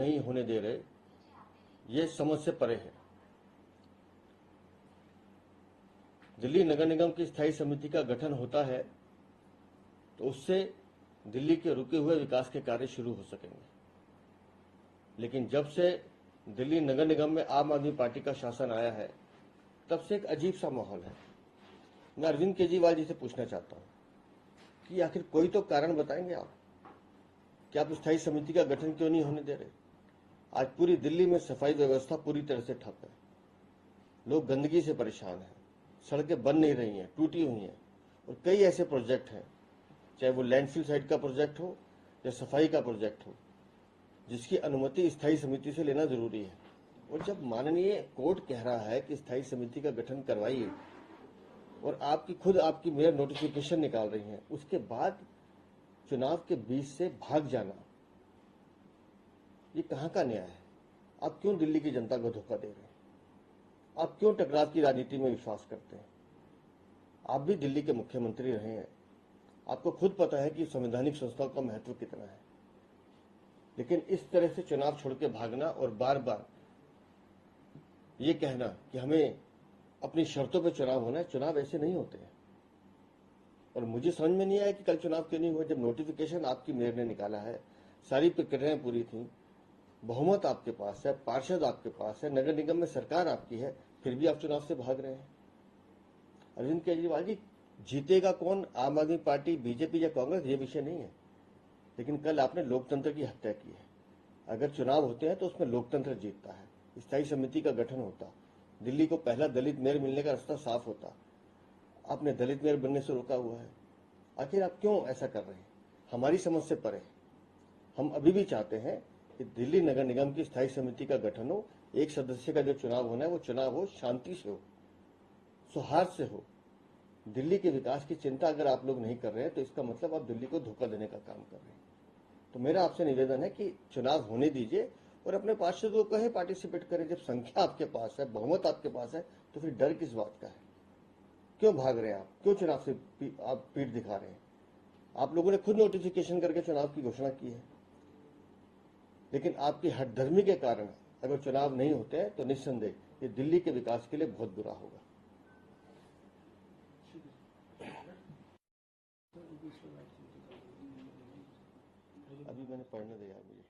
नहीं होने दे रहे, ये समझ से परे है। दिल्ली नगर निगम की स्थायी समिति का गठन होता है तो उससे दिल्ली के रुके हुए विकास के कार्य शुरू हो सकेंगे। लेकिन जब से दिल्ली नगर निगम में आम आदमी पार्टी का शासन आया है, तब से एक अजीब सा माहौल है। मैं अरविंद केजरीवाल जी से पूछना चाहता हूं कि आखिर कोई तो कारण बताएंगे आप कि आप स्थायी समिति का गठन क्यों नहीं होने दे रहे। आज पूरी दिल्ली में सफाई व्यवस्था पूरी तरह से ठप है। लोग गंदगी से परेशान हैं, सड़कें बन नहीं रही हैं, टूटी हुई हैं, और कई ऐसे प्रोजेक्ट हैं, चाहे वो लैंडफिल साइट का प्रोजेक्ट हो या सफाई का प्रोजेक्ट हो, जिसकी अनुमति स्थायी समिति से लेना जरूरी है। और जब माननीय कोर्ट कह रहा है कि स्थायी समिति का गठन करवाइए और आपकी मेयर नोटिफिकेशन निकाल रही हैं, उसके बाद चुनाव के बीच से भाग जाना, ये कहां का न्याय है? आप क्यों दिल्ली की जनता को धोखा दे रहे हैं? आप क्यों टकराव की राजनीति में विश्वास करते हैं? आप भी दिल्ली के मुख्यमंत्री रहे हैं, आपको खुद पता है कि संवैधानिक संस्थाओं का महत्व कितना है। लेकिन इस तरह से चुनाव छोड़ के भागना और बार बार ये कहना कि हमें अपनी शर्तों पे चुनाव होना है, चुनाव ऐसे नहीं होते हैं। और मुझे समझ में नहीं आया कि कल चुनाव क्यों नहीं हुआ, जब नोटिफिकेशन आपकी मेयर ने निकाला है, सारी प्रक्रियाएं पूरी थी, बहुमत आपके पास है, पार्षद आपके पास है, नगर निगम में सरकार आपकी है, फिर भी आप चुनाव से भाग रहे हैं। अरविंद केजरीवाल जी, जीतेगा कौन, आम आदमी पार्टी, बीजेपी या कांग्रेस, ये विषय नहीं है। लेकिन कल आपने लोकतंत्र की हत्या की है। अगर चुनाव होते हैं तो उसमें लोकतंत्र जीतता है, स्थायी समिति का गठन होता, दिल्ली को पहला दलित मेयर मिलने का रास्ता साफ होता। आपने दलित मेयर बनने से रोका हुआ है। आखिर आप क्यों ऐसा कर रहे हैं? हमारी समझ से परे। हम अभी भी चाहते हैं कि दिल्ली नगर निगम की स्थायी समिति का गठन हो, एक सदस्य का जो चुनाव होना है वो चुनाव हो, शांति से हो, सौहार्द से हो। दिल्ली के विकास की चिंता अगर आप लोग नहीं कर रहे हैं तो इसका मतलब आप दिल्ली को धोखा देने का काम कर रहे हैं। तो मेरा आपसे निवेदन है कि चुनाव होने दीजिए और अपने पार्षदों को कहे पार्टिसिपेट करें। जब संख्या आपके पास है, बहुमत आपके पास है, तो फिर डर किस बात का है? क्यों भाग रहे हैं आप? क्यों चुनाव से आप पीठ दिखा रहे हैं? आप लोगों ने खुद नोटिफिकेशन करके चुनाव की घोषणा की है। लेकिन आपकी हठधर्मी के कारण अगर चुनाव नहीं होते हैं तो निस्संदेह ये दिल्ली के विकास के लिए बहुत बुरा होगा। अभी मैंने पढ़ने दिया मुझे।